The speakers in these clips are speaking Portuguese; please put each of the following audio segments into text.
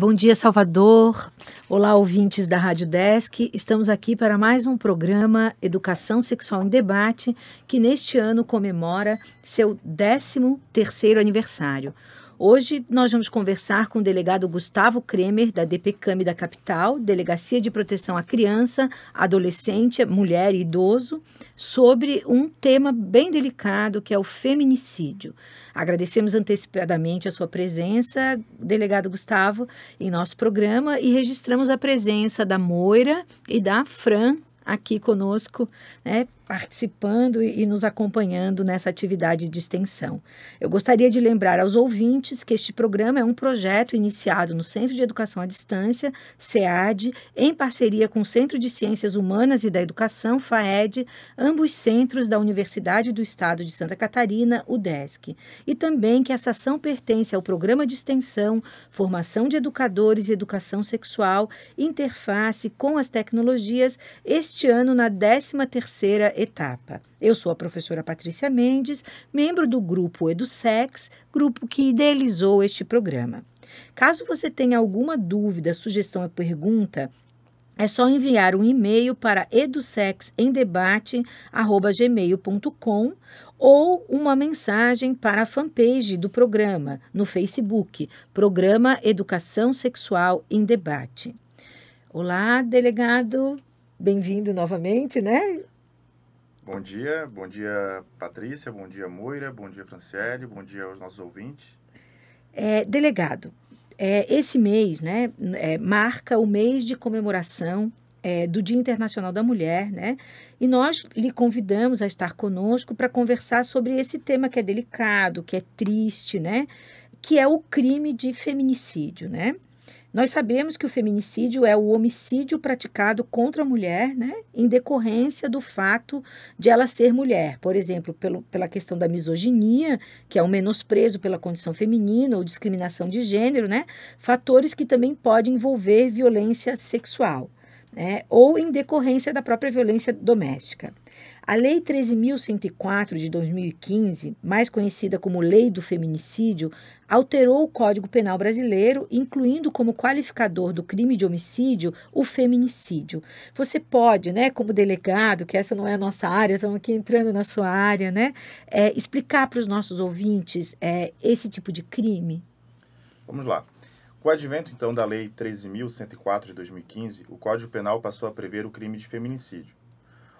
Bom dia, Salvador. Olá, ouvintes da Rádio Desk. Estamos aqui para mais um programa Educação Sexual em Debate, que neste ano comemora seu 13º aniversário. Hoje nós vamos conversar com o delegado Gustavo Kremer, da DPCAM da capital, Delegacia de Proteção à Criança, Adolescente, Mulher e Idoso, sobre um tema bem delicado que é o feminicídio. Agradecemos antecipadamente a sua presença, delegado Gustavo, em nosso programa e registramos a presença da Moira e da Fran aqui conosco, né, participando e nos acompanhando nessa atividade de extensão. Eu gostaria de lembrar aos ouvintes que este programa é um projeto iniciado no Centro de Educação à Distância, CEAD, em parceria com o Centro de Ciências Humanas e da Educação, FAED, ambos centros da Universidade do Estado de Santa Catarina, UDESC. E também que essa ação pertence ao Programa de Extensão, Formação de Educadores e Educação Sexual, Interface com as Tecnologias, este ano na 13ª etapa. Eu sou a professora Patrícia Mendes, membro do grupo EduSex, grupo que idealizou este programa. Caso você tenha alguma dúvida, sugestão ou pergunta, é só enviar um e-mail para edusexemdebate@gmail.com ou uma mensagem para a fanpage do programa no Facebook, Programa Educação Sexual em Debate. Olá, delegado, bem-vindo novamente, né? Bom dia Patrícia, bom dia Moira, bom dia Franciele, bom dia aos nossos ouvintes. Delegado, esse mês, né, marca o mês de comemoração do Dia Internacional da Mulher, né? E nós lhe convidamos a estar conosco para conversar sobre esse tema que é delicado, que é triste, né? Que é o crime de feminicídio, né? Nós sabemos que o feminicídio é o homicídio praticado contra a mulher, né, em decorrência do fato de ela ser mulher. Por exemplo, pela questão da misoginia, que é o menosprezo pela condição feminina ou discriminação de gênero, né, fatores que também podem envolver violência sexual, né, ou em decorrência da própria violência doméstica. A Lei 13.104 de 2015, mais conhecida como Lei do Feminicídio, alterou o Código Penal brasileiro, incluindo como qualificador do crime de homicídio o feminicídio. Você pode, né, como delegado, que essa não é a nossa área, estamos aqui entrando na sua área, né, explicar para os nossos ouvintes esse tipo de crime? Vamos lá. Com o advento, então, da Lei 13.104 de 2015, o Código Penal passou a prever o crime de feminicídio,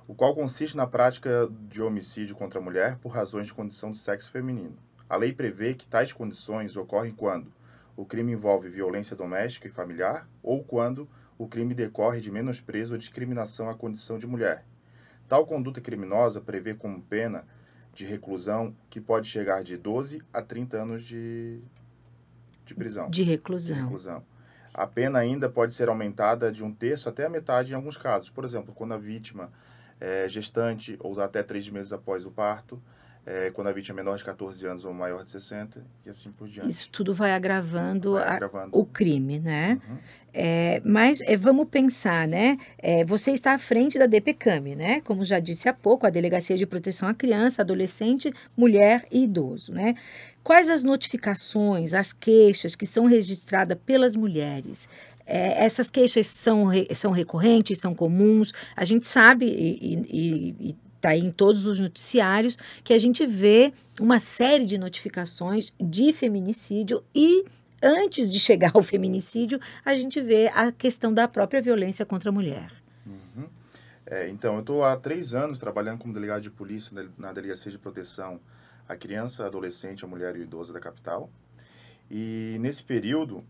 o qual consiste na prática de homicídio contra a mulher por razões de condição do sexo feminino. A lei prevê que tais condições ocorrem quando o crime envolve violência doméstica e familiar ou quando o crime decorre de menosprezo ou discriminação à condição de mulher. Tal conduta criminosa prevê como pena de reclusão que pode chegar de 12 a 30 anos de prisão. De reclusão. A pena ainda pode ser aumentada de 1/3 até a metade em alguns casos. Por exemplo, quando a vítima é gestante ou até 3 meses após o parto, quando a vítima é menor de 14 anos ou maior de 60 e assim por diante. Isso tudo vai agravando, agravando. o crime, né? Uhum. Mas vamos pensar, né? Você está à frente da DPCAM, né? Como já disse há pouco, a Delegacia de Proteção à Criança, Adolescente, Mulher e Idoso, né? Quais as notificações, as queixas que são registradas pelas mulheres? Essas queixas são recorrentes, são comuns? A gente sabe e está aí em todos os noticiários que a gente vê uma série de notificações de feminicídio e antes de chegar ao feminicídio, a gente vê a questão da própria violência contra a mulher. Uhum. Então, eu estou há 3 anos trabalhando como delegado de polícia na Delegacia de Proteção à Criança, Adolescente, à Mulher e ao Idoso da capital. E nesse período,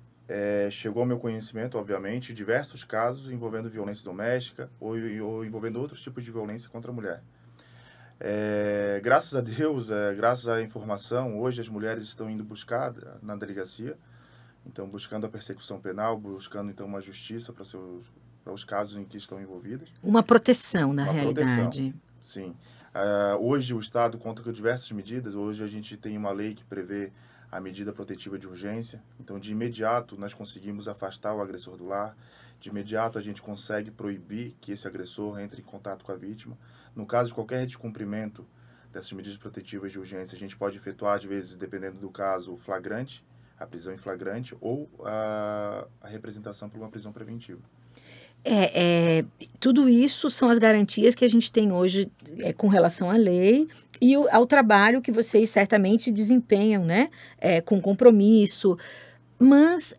chegou ao meu conhecimento, obviamente, diversos casos envolvendo violência doméstica ou envolvendo outros tipos de violência contra a mulher. Graças a Deus, graças à informação, hoje as mulheres estão indo buscar na delegacia, então buscando a persecução penal, buscando então uma justiça para os casos em que estão envolvidas. Uma proteção, na Proteção, realidade. sim. Hoje o Estado conta com diversas medidas. Hoje a gente tem uma lei que prevê a medida protetiva de urgência. Então, de imediato, nós conseguimos afastar o agressor do lar. De imediato, a gente consegue proibir que esse agressor entre em contato com a vítima. No caso de qualquer descumprimento dessas medidas protetivas de urgência, a gente pode efetuar, às vezes, dependendo do caso, o flagrante, a prisão em flagrante ou a representação por uma prisão preventiva. Tudo isso são as garantias que a gente tem hoje com relação à lei e ao trabalho que vocês certamente desempenham, né? Com compromisso. Mas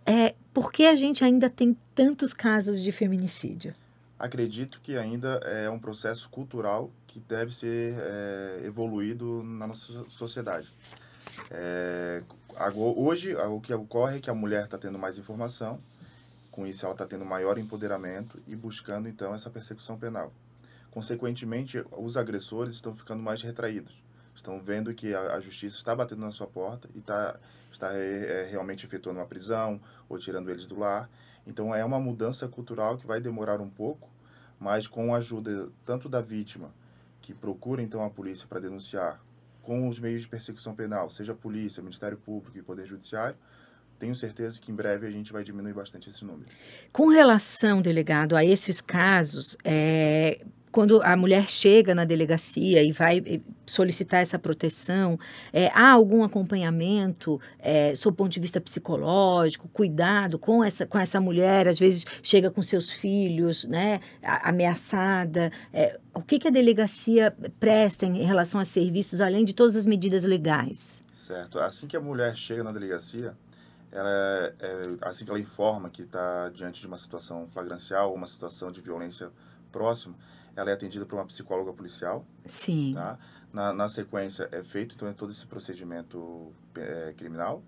por que a gente ainda tem tantos casos de feminicídio? Acredito que ainda é um processo cultural que deve ser evoluído na nossa sociedade. Hoje, o que ocorre é que a mulher está tendo mais informação, com isso ela está tendo maior empoderamento e buscando, então, essa persecução penal. Consequentemente, os agressores estão ficando mais retraídos, estão vendo que a justiça está batendo na sua porta e está realmente efetuando uma prisão ou tirando eles do lar. Então, é uma mudança cultural que vai demorar um pouco, mas com a ajuda tanto da vítima, que procura, então, a polícia para denunciar, com os meios de persecução penal, seja a polícia, Ministério Público e Poder Judiciário, tenho certeza que em breve a gente vai diminuir bastante esse número. Com relação, delegado, a esses casos, quando a mulher chega na delegacia e vai solicitar essa proteção, há algum acompanhamento, sob o ponto de vista psicológico, cuidado com essa mulher, às vezes chega com seus filhos, né, ameaçada? O que a delegacia presta em relação a serviços, além de todas as medidas legais? Certo. Assim que a mulher chega na delegacia, assim que ela informa que está diante de uma situação flagrancial ou uma situação de violência próxima, ela é atendida por uma psicóloga policial. Sim. Tá? Na sequência é feito então todo esse procedimento criminal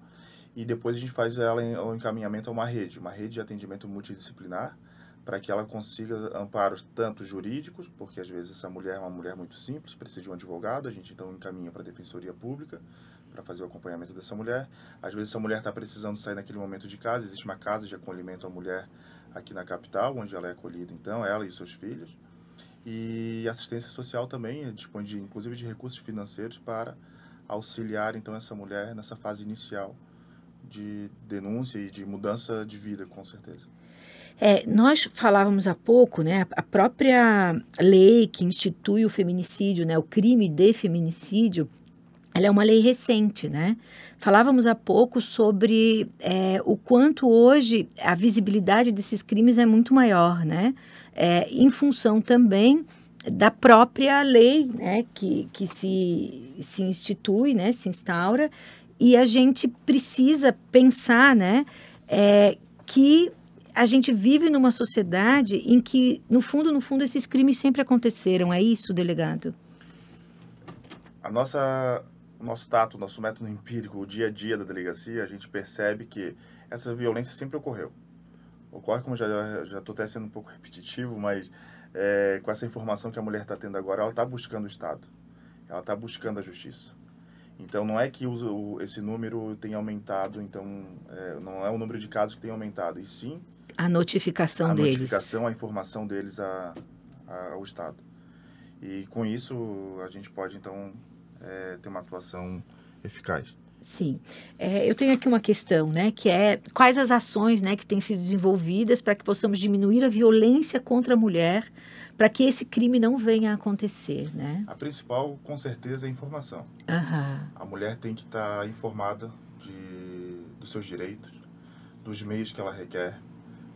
e depois a gente faz o encaminhamento a uma rede de atendimento multidisciplinar para que ela consiga amparos tanto jurídicos, porque às vezes essa mulher é uma mulher muito simples, precisa de um advogado, a gente então encaminha para a Defensoria Pública para fazer o acompanhamento dessa mulher. Às vezes essa mulher está precisando sair naquele momento de casa, existe uma casa de acolhimento à mulher aqui na capital, onde ela é acolhida então, ela e seus filhos. E assistência social também dispõe inclusive de recursos financeiros para auxiliar então essa mulher nessa fase inicial de denúncia e de mudança de vida, com certeza. Nós falávamos há pouco, né, a própria lei que institui o feminicídio, né, o crime de feminicídio, ela é uma lei recente, né? Falávamos há pouco sobre o quanto hoje a visibilidade desses crimes é muito maior, né? Em função também da própria lei, né? Que se institui, né? Se instaura, e a gente precisa pensar, né? Que a gente vive numa sociedade em que, no fundo, esses crimes sempre aconteceram. É isso, delegado? O nosso tato, o nosso método empírico, o dia a dia da delegacia, a gente percebe que essa violência sempre ocorreu. Ocorre, como já estou até sendo um pouco repetitivo, mas com essa informação que a mulher está tendo agora, ela está buscando o Estado, ela está buscando a justiça. Então, não é que esse número tenha aumentado, então, não é o número de casos que tem aumentado, e sim a notificação deles. A notificação, a informação deles ao Estado. E com isso, a gente pode, então, ter uma atuação eficaz. Sim. Eu tenho aqui uma questão, né, que é quais as ações, né, que têm sido desenvolvidas para que possamos diminuir a violência contra a mulher, para que esse crime não venha a acontecer, né? A principal, com certeza, é a informação. Uhum. A mulher tem que estar informada dos seus direitos, dos meios que ela requer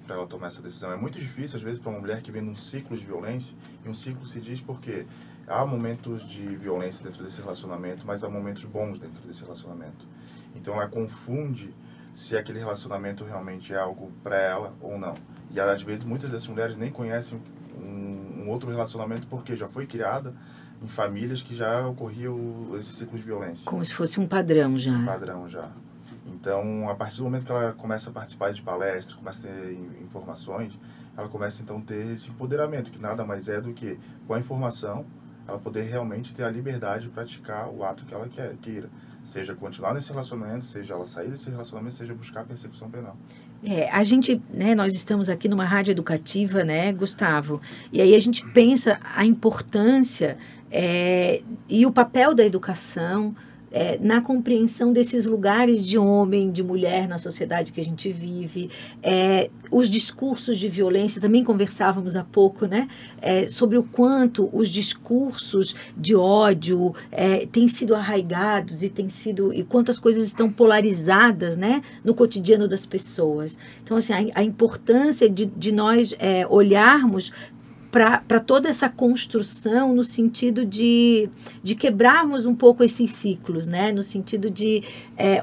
para ela tomar essa decisão. É muito difícil, às vezes, para uma mulher que vem num ciclo de violência, e um ciclo se diz porque há momentos de violência dentro desse relacionamento, mas há momentos bons dentro desse relacionamento. Então, ela confunde se aquele relacionamento realmente é algo para ela ou não. E, às vezes, muitas dessas mulheres nem conhecem um outro relacionamento porque já foi criada em famílias que já ocorria esse ciclo de violência. Como se fosse um padrão já. Um padrão já. Então, a partir do momento que ela começa a participar de palestras, começa a ter informações, ela começa, então, a ter esse empoderamento, que nada mais é do que, com a informação, ela poder realmente ter a liberdade de praticar o ato que ela queira. Seja continuar nesse relacionamento, seja ela sair desse relacionamento, seja buscar a persecução penal. A gente, né, nós estamos aqui numa rádio educativa, né, Gustavo? E aí a gente pensa a importância e o papel da educação na compreensão desses lugares de homem, de mulher na sociedade que a gente vive, os discursos de violência, também conversávamos há pouco, né? Sobre o quanto os discursos de ódio têm sido arraigados e quanto as coisas estão polarizadas, né? No cotidiano das pessoas. Então, assim, a importância de nós olharmos para toda essa construção no sentido de quebrarmos um pouco esses ciclos, né? No sentido de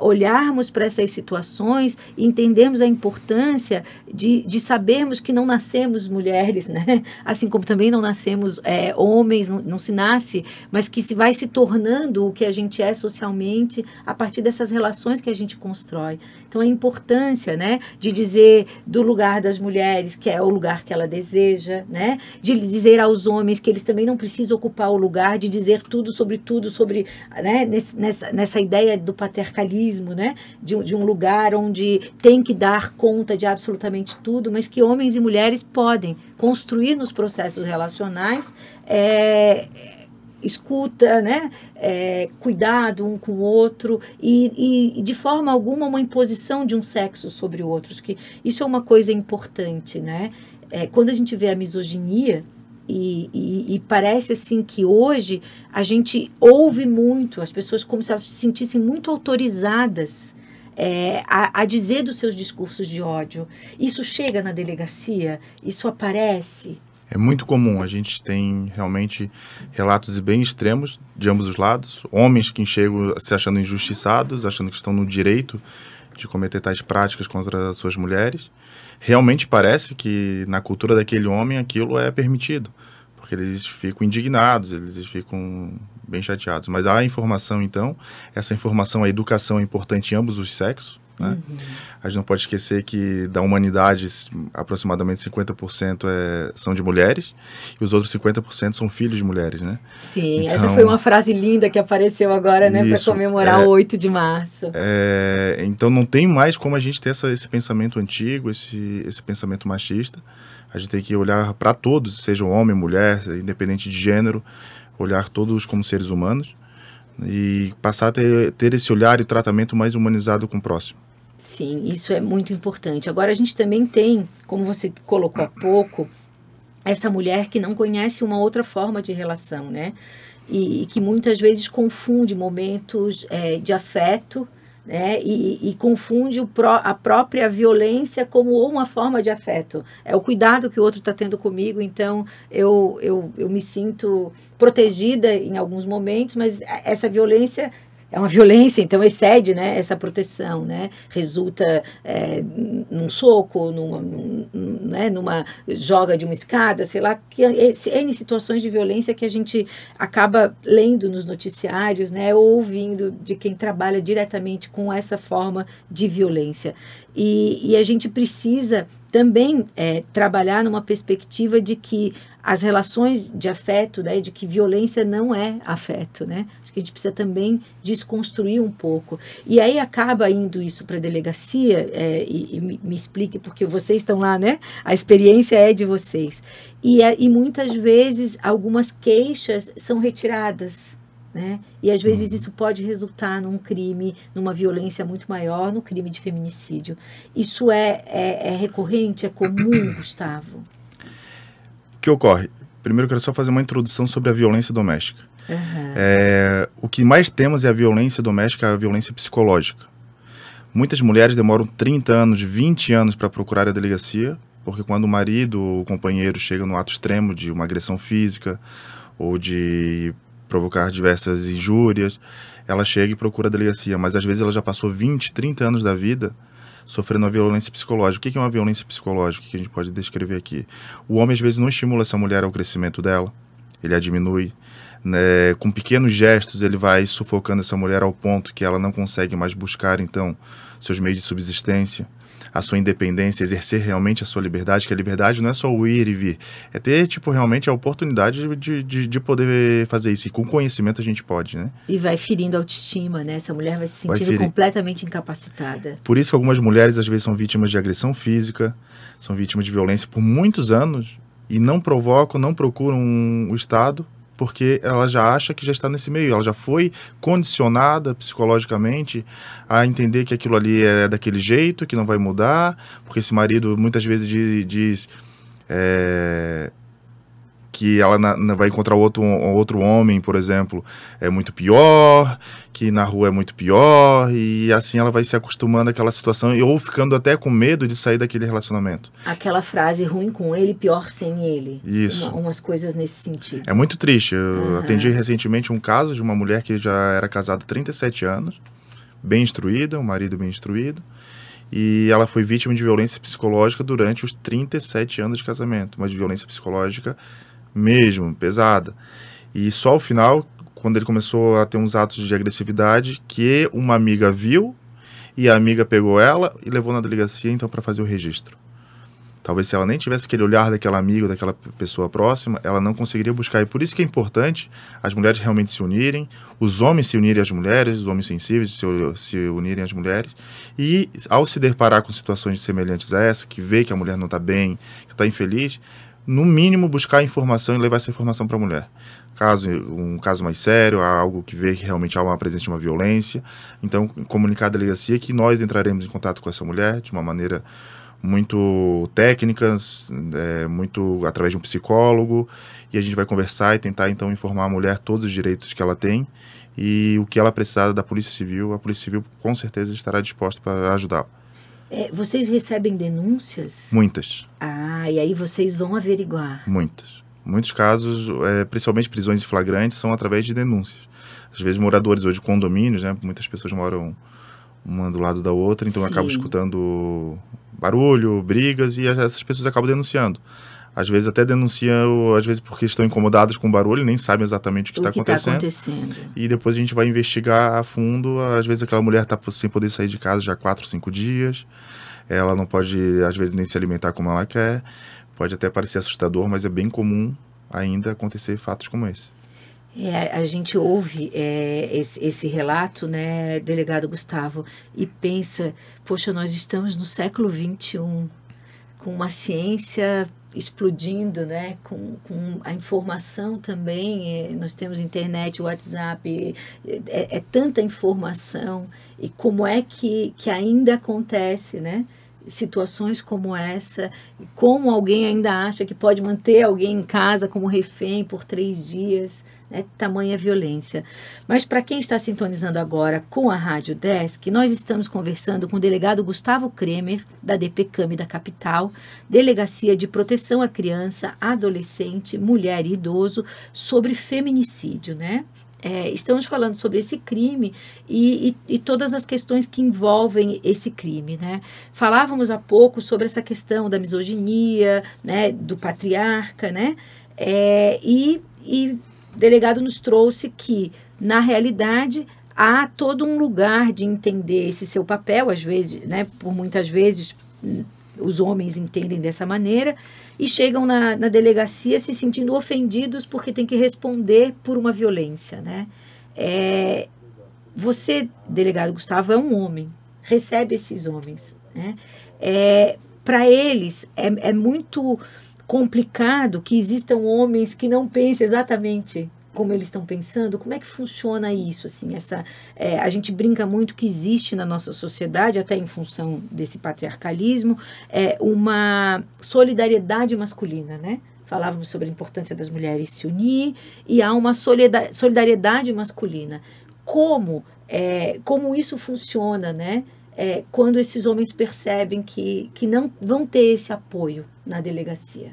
olharmos para essas situações e entendermos a importância de sabermos que não nascemos mulheres, né? Assim como também não nascemos homens, não se nasce, mas que se vai se tornando o que a gente é socialmente a partir dessas relações que a gente constrói. Então, a importância, né, de dizer do lugar das mulheres, que é o lugar que ela deseja, né? De dizer aos homens que eles também não precisam ocupar o lugar, de dizer tudo, né, nessa ideia do patriarcalismo, né, de um lugar onde tem que dar conta de absolutamente tudo, mas que homens e mulheres podem construir nos processos relacionais escuta, né? Cuidado um com o outro e de forma alguma uma imposição de um sexo sobre o outro. Que isso é uma coisa importante, né? Quando a gente vê a misoginia e parece assim que hoje a gente ouve muito as pessoas como se elas se sentissem muito autorizadas a dizer dos seus discursos de ódio. Isso chega na delegacia, isso aparece. É muito comum, a gente tem realmente relatos bem extremos de ambos os lados, homens que chegam se achando injustiçados, achando que estão no direito de cometer tais práticas contra as suas mulheres. Realmente parece que na cultura daquele homem aquilo é permitido, porque eles ficam indignados, eles ficam bem chateados. Mas a informação, então, essa informação, a educação é importante em ambos os sexos, né? Uhum. A gente não pode esquecer que da humanidade aproximadamente 50% são de mulheres e os outros 50% são filhos de mulheres, né? Sim, então, essa foi uma frase linda que apareceu agora, né, para comemorar o 8 de março. Então não tem mais como a gente ter esse pensamento antigo, esse pensamento machista. A gente tem que olhar para todos, seja homem, mulher, independente de gênero, olhar todos como seres humanos e passar a ter esse olhar e tratamento mais humanizado com o próximo. Sim, isso é muito importante. Agora a gente também tem, como você colocou há pouco, essa mulher que não conhece uma outra forma de relação, né? E que muitas vezes confunde momentos de afeto, né? E confunde a própria violência como uma forma de afeto. É o cuidado que o outro está tendo comigo, então eu me sinto protegida em alguns momentos, mas essa violência é uma violência, então excede, né, essa proteção, né? Resulta num soco, numa joga de uma escada, sei lá, N situações de violência que a gente acaba lendo nos noticiários, né, ou ouvindo de quem trabalha diretamente com essa forma de violência. E a gente precisa também trabalhar numa perspectiva de que as relações de afeto, né, de que violência não é afeto, né? Acho que a gente precisa também desconstruir um pouco. E aí acaba indo isso para a delegacia, e me explique, porque vocês estão lá, né? A experiência é de vocês. E muitas vezes algumas queixas são retiradas, né? E às vezes isso pode resultar num crime, numa violência muito maior, no crime de feminicídio. Isso é recorrente, é comum, Gustavo? O que ocorre? Primeiro eu quero só fazer uma introdução sobre a violência doméstica. Uhum. O que mais temos é a violência doméstica, a violência psicológica. Muitas mulheres demoram 30 anos, 20 anos para procurar a delegacia, porque quando o marido ou o companheiro chega no ato extremo de uma agressão física ou de provocar diversas injúrias, ela chega e procura a delegacia, mas às vezes ela já passou 20, 30 anos da vida sofrendo uma violência psicológica. O que é uma violência psicológica que a gente pode descrever aqui? O homem às vezes não estimula essa mulher ao crescimento dela, ele a diminui, né? Com pequenos gestos ele vai sufocando essa mulher ao ponto que ela não consegue mais buscar então seus meios de subsistência, a sua independência, exercer realmente a sua liberdade, que a liberdade não é só o ir e vir, é ter, realmente a oportunidade de poder fazer isso, e com conhecimento a gente pode, né? E vai ferindo a autoestima, né? Essa mulher vai se sentindo completamente incapacitada. Por isso que algumas mulheres, às vezes, são vítimas de agressão física, são vítimas de violência por muitos anos, e não provocam, não procuram o Estado, porque ela já acha que já está nesse meio, ela já foi condicionada psicologicamente a entender que aquilo ali é daquele jeito, que não vai mudar, porque esse marido muitas vezes diz que ela vai encontrar outro homem, por exemplo, é muito pior, que na rua é muito pior, e assim ela vai se acostumando àquela situação, ou ficando até com medo de sair daquele relacionamento. Aquela frase, ruim com ele, pior sem ele. Isso. Umas coisas nesse sentido. É muito triste. Eu atendi recentemente um caso de uma mulher que já era casada há 37 anos, bem instruída, um marido bem instruído, e ela foi vítima de violência psicológica durante os 37 anos de casamento, mas de violência psicológica mesmo, pesada. E só ao final, quando ele começou a ter uns atos de agressividade, que uma amiga viu, e a amiga pegou ela e levou na delegacia, então, para fazer o registro. Talvez se ela nem tivesse aquele olhar daquela amiga, daquela pessoa próxima, ela não conseguiria buscar. E por isso que é importante as mulheres realmente se unirem, os homens se unirem às mulheres, os homens sensíveis se unirem às mulheres. E ao se deparar com situações semelhantes a essa, que vê que a mulher não está bem, que está infeliz, no mínimo buscar informação e levar essa informação para a mulher. Um caso mais sério, algo que vê que realmente há uma presença de uma violência, então comunicar à delegacia que nós entraremos em contato com essa mulher de uma maneira muito técnica, muito através de um psicólogo, e a gente vai conversar e tentar então informar a mulher todos os direitos que ela tem e o que ela precisar da Polícia Civil, a Polícia Civil com certeza estará disposta para ajudá-la. Vocês recebem denúncias? Muitas. E aí vocês vão averiguar? Muitas. Muitos casos, principalmente prisões flagrantes, são através de denúncias. Às vezes moradores hoje de condomínios, né, muitas pessoas moram uma do lado da outra, então acabam escutando barulho, brigas, e essas pessoas acabam denunciando. Às vezes até denunciam, às vezes porque estão incomodadas com o barulho, nem sabem exatamente o que está acontecendo. E depois a gente vai investigar a fundo. Às vezes aquela mulher está sem poder sair de casa já há 4, 5 dias. Ela não pode, às vezes, nem se alimentar como ela quer. Pode até parecer assustador, mas é bem comum ainda acontecer fatos como esse. A gente ouve esse relato, né, delegado Gustavo, e pensa, poxa, nós estamos no século XXI, com uma ciência explodindo, né, com a informação também, nós temos internet, WhatsApp, tanta informação, e como é que ainda acontece, né, situações como essa, como alguém ainda acha que pode manter alguém em casa como refém por 3 dias, né, tamanha violência. Mas para quem está sintonizando agora com a Rádio Desk, nós estamos conversando com o delegado Gustavo Kremer, da DPCAM da capital, Delegacia de Proteção à Criança, Adolescente, Mulher e Idoso, sobre feminicídio, né? Estamos falando sobre esse crime e todas as questões que envolvem esse crime, né? Falávamos há pouco sobre essa questão da misoginia, né, do patriarca, né? E o delegado nos trouxe que, na realidade, há todo um lugar de entender esse seu papel, às vezes, né, por muitas vezes os homens entendem dessa maneira e chegam na delegacia se sentindo ofendidos porque tem que responder por uma violência, né? Você, delegado Gustavo, é um homem, recebe esses homens, né? Para eles é muito complicado que existam homens que não pensem exatamente como eles estão pensando. Como é que funciona isso? Assim, a gente brinca muito que existe na nossa sociedade, até em função desse patriarcalismo, uma solidariedade masculina, né? Falávamos sobre a importância das mulheres se unir e há uma solidariedade masculina. Como isso funciona, né? Quando esses homens percebem que não vão ter esse apoio na delegacia?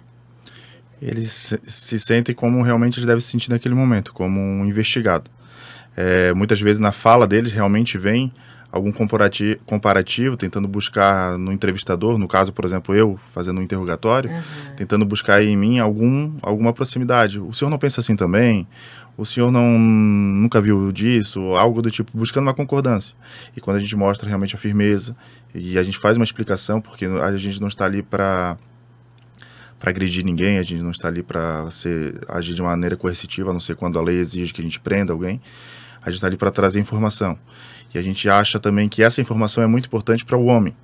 Eles se sentem como realmente eles devem se sentir naquele momento, como um investigado. Muitas vezes na fala deles realmente vem algum comparativo, tentando buscar no entrevistador, no caso, por exemplo, eu fazendo um interrogatório, tentando buscar em mim alguma proximidade. O senhor não pensa assim também? O senhor nunca viu disso? Algo do tipo, buscando uma concordância. E quando a gente mostra realmente a firmeza e a gente faz uma explicação, porque a gente não está ali para agredir ninguém, a gente não está ali para agir de maneira coercitiva, a não ser quando a lei exige que a gente prenda alguém. A gente está ali para trazer informação. E a gente acha também que essa informação é muito importante para o homem,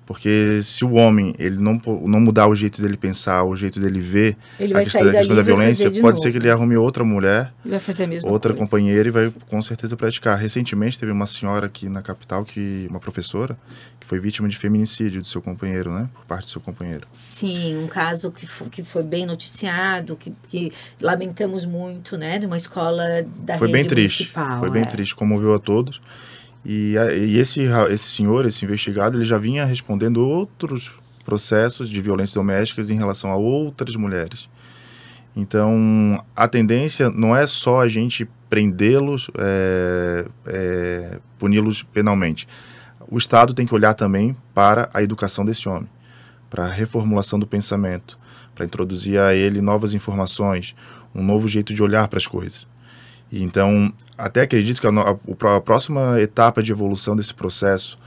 Porque se o homem ele não mudar o jeito dele pensar, o jeito dele ver Ele a vai questão, sair a questão da dali e vai violência, fazer de pode ser novo. que ele arrume outra mulher, Ele vai fazer a mesma outra coisa. companheira e vai com certeza praticar. Recentemente teve uma senhora aqui na capital, uma professora, que foi vítima de feminicídio do seu companheiro, né? Por parte do seu companheiro. Sim, um caso que foi bem noticiado, que lamentamos muito, né? De uma escola da Foi rede bem triste, municipal. foi bem triste, comoveu a todos. E esse senhor, esse investigado, ele já vinha respondendo outros processos de violência doméstica em relação a outras mulheres. Então, a tendência não é só a gente prendê-los, puni-los penalmente. O Estado tem que olhar também para a educação desse homem, para a reformulação do pensamento, para introduzir a ele novas informações, um novo jeito de olhar para as coisas. E então, até acredito que a próxima etapa de evolução desse processo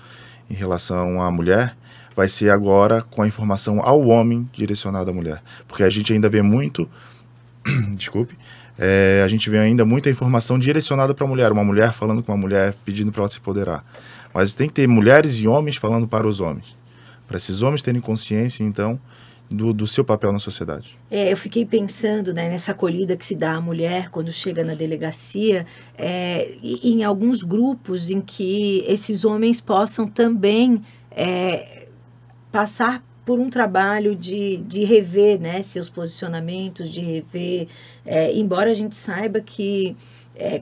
em relação à mulher vai ser agora com a informação ao homem direcionada à mulher. Porque a gente ainda vê muito, desculpe, a gente vê ainda muita informação direcionada para a mulher, uma mulher falando com uma mulher, pedindo para ela se empoderar. Mas tem que ter mulheres e homens falando para os homens, para esses homens terem consciência, então, do seu papel na sociedade. Eu fiquei pensando, né, nessa acolhida que se dá à mulher quando chega na delegacia, em alguns grupos em que esses homens possam também passar por um trabalho de rever, né, seus posicionamentos, de rever, embora a gente saiba que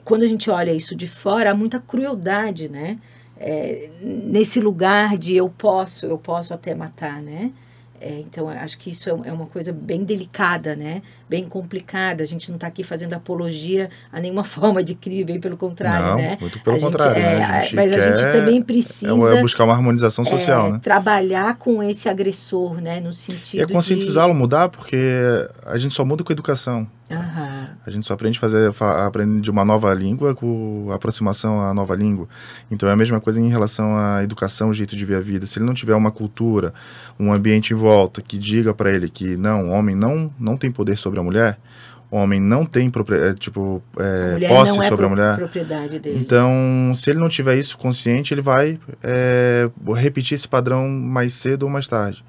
quando a gente olha isso de fora, há muita crueldade, né, nesse lugar de eu posso até matar, né? Então, acho que isso é uma coisa bem delicada, né? Bem complicada. A gente não está aqui fazendo apologia a nenhuma forma de crime, bem pelo contrário, não, né? Muito pelo contrário, né? Mas a gente também precisa buscar uma harmonização social, né? Trabalhar com esse agressor, né? No sentido de conscientizá-lo, mudar, porque a gente só muda com educação. Uhum. A gente só aprende de uma nova língua com aproximação à nova língua. Então é a mesma coisa em relação à educação, o jeito de ver a vida. Se ele não tiver uma cultura, um ambiente em volta que diga para ele que não, o homem não tem poder sobre a mulher, o homem não tem posse sobre a mulher. Propriedade dele. Então, se ele não tiver isso consciente, ele vai repetir esse padrão mais cedo ou mais tarde.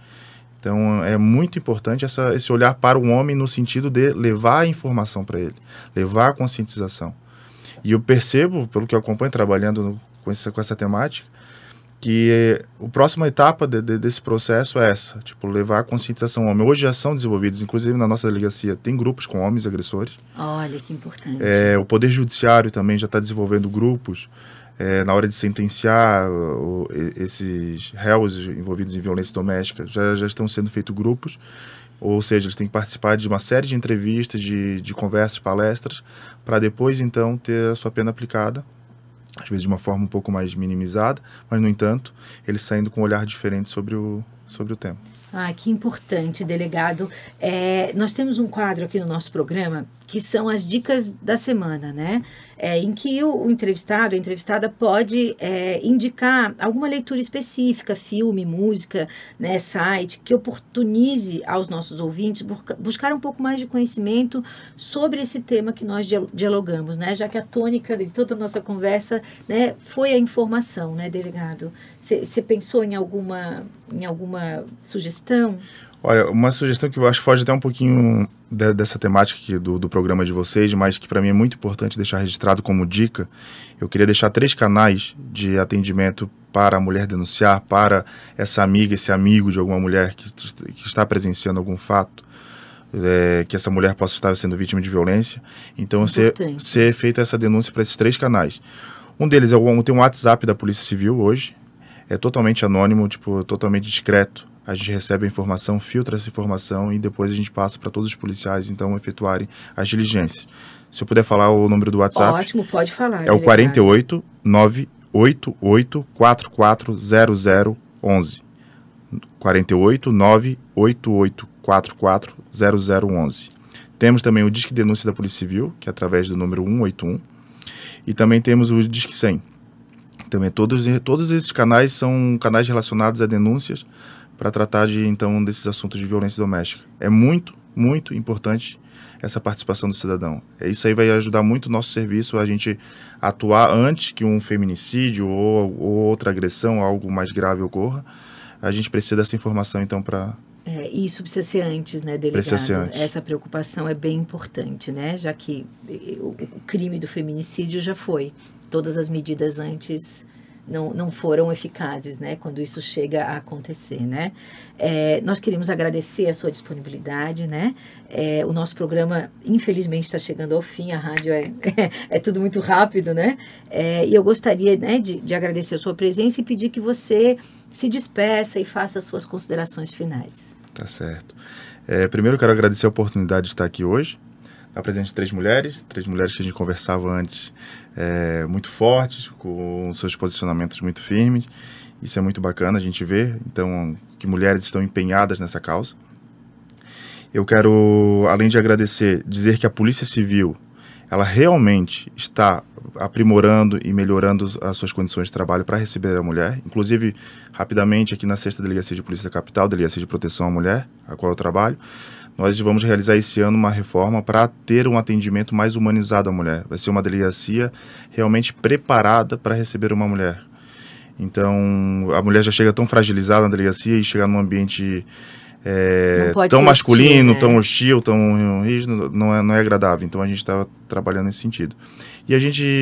Então, é muito importante esse olhar para o homem no sentido de levar a informação para ele, levar a conscientização. E eu percebo, pelo que eu acompanho trabalhando com essa temática, que a próxima etapa desse processo é essa, levar a conscientização ao homem. Hoje já são desenvolvidos, inclusive na nossa delegacia, tem grupos com homens agressores. Olha, que importante. O Poder Judiciário também já está desenvolvendo grupos na hora de sentenciar esses réus envolvidos em violência doméstica. Já estão sendo feitos grupos, ou seja, eles têm que participar de uma série de entrevistas, de conversas, palestras, para depois, então, ter a sua pena aplicada, às vezes de uma forma um pouco mais minimizada, mas, no entanto, eles saindo com um olhar diferente sobre o tema. Ah, que importante, delegado. Nós temos um quadro aqui no nosso programa que são as dicas da semana, né? Em que o entrevistado, a entrevistada pode indicar alguma leitura específica, filme, música, né, site, que oportunize aos nossos ouvintes buscar um pouco mais de conhecimento sobre esse tema que nós dialogamos, né? Já que a tônica de toda a nossa conversa, né, foi a informação, né, delegado? Você pensou em alguma sugestão? Olha, uma sugestão que eu acho que foge até um pouquinho dessa temática aqui do programa de vocês, mas que para mim é muito importante deixar registrado como dica. Eu queria deixar 3 canais de atendimento para a mulher denunciar, para essa amiga, esse amigo de alguma mulher que está presenciando algum fato, que essa mulher possa estar sendo vítima de violência. Então, ser feita essa denúncia para esses 3 canais. Um deles tem um WhatsApp da Polícia Civil hoje, é totalmente anônimo, totalmente discreto. A gente recebe a informação, filtra essa informação e depois a gente passa para todos os policiais, então, efetuarem as diligências. Se eu puder falar o número do WhatsApp... Ótimo, pode falar. É o 48 988 440011. 48 988 440011. Temos também o Disque Denúncia da Polícia Civil, que é através do número 181. E também temos o Disque 100. Também todos esses canais são canais relacionados a denúncias para tratar então desses assuntos de violência doméstica. É muito, muito importante essa participação do cidadão. Isso aí vai ajudar muito o nosso serviço a gente atuar antes que um feminicídio ou outra agressão, algo mais grave ocorra. a gente precisa dessa informação, então, para... Isso precisa ser antes, né, delegado? Precisa ser antes. Essa preocupação é bem importante, né? Já que o crime do feminicídio já foi. Todas as medidas antes não foram eficazes, né? Quando isso chega a acontecer, né? Nós queremos agradecer a sua disponibilidade, né? O nosso programa, infelizmente, está chegando ao fim. A rádio é tudo muito rápido, né? E eu gostaria, né, de agradecer a sua presença e pedir que você se despeça e faça as suas considerações finais. Tá certo. Primeiro, eu quero agradecer a oportunidade de estar aqui hoje. Está presente três mulheres que a gente conversava antes, muito fortes, com seus posicionamentos muito firmes. Isso é muito bacana a gente ver, então, que mulheres estão empenhadas nessa causa. Eu quero, além de agradecer, dizer que a Polícia Civil, ela realmente está aprimorando e melhorando as suas condições de trabalho para receber a mulher. Inclusive, rapidamente, aqui na 6ª Delegacia de Polícia da Capital, Delegacia de Proteção à Mulher, a qual eu trabalho, nós vamos realizar esse ano uma reforma para ter um atendimento mais humanizado à mulher. Vai ser uma delegacia realmente preparada para receber uma mulher. Então, a mulher já chega tão fragilizada na delegacia e chegar num ambiente tão masculino, hostil, né? Tão hostil, tão rígido, não é agradável. Então, a gente está trabalhando nesse sentido. E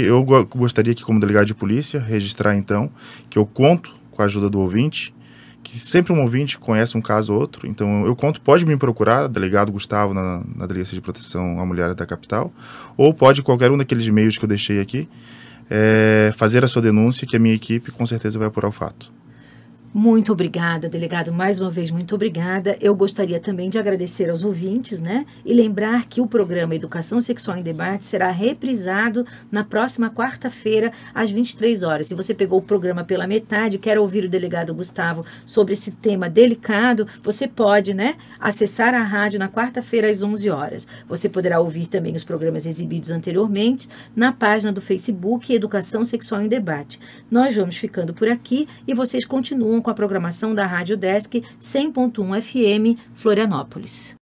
eu gostaria que, como delegado de polícia, registrar, então, que eu conto com a ajuda do ouvinte, que sempre um ouvinte conhece um caso ou outro. Então, eu conto, pode me procurar, delegado Gustavo, na Delegacia de Proteção à Mulher da Capital, ou pode, qualquer um daqueles e-mails que eu deixei aqui, fazer a sua denúncia, que a minha equipe com certeza vai apurar o fato. Muito obrigada, delegado, mais uma vez, muito obrigada. Eu gostaria também de agradecer aos ouvintes, né? E lembrar que o programa Educação Sexual em Debate será reprisado na próxima quarta-feira, às 23 horas. Se você pegou o programa pela metade, quer ouvir o delegado Gustavo sobre esse tema delicado, você pode, né, acessar a rádio na quarta-feira, às 11 horas. Você poderá ouvir também os programas exibidos anteriormente na página do Facebook Educação Sexual em Debate. Nós vamos ficando por aqui e vocês continuam com a programação da Rádio Desk 100.1 FM Florianópolis.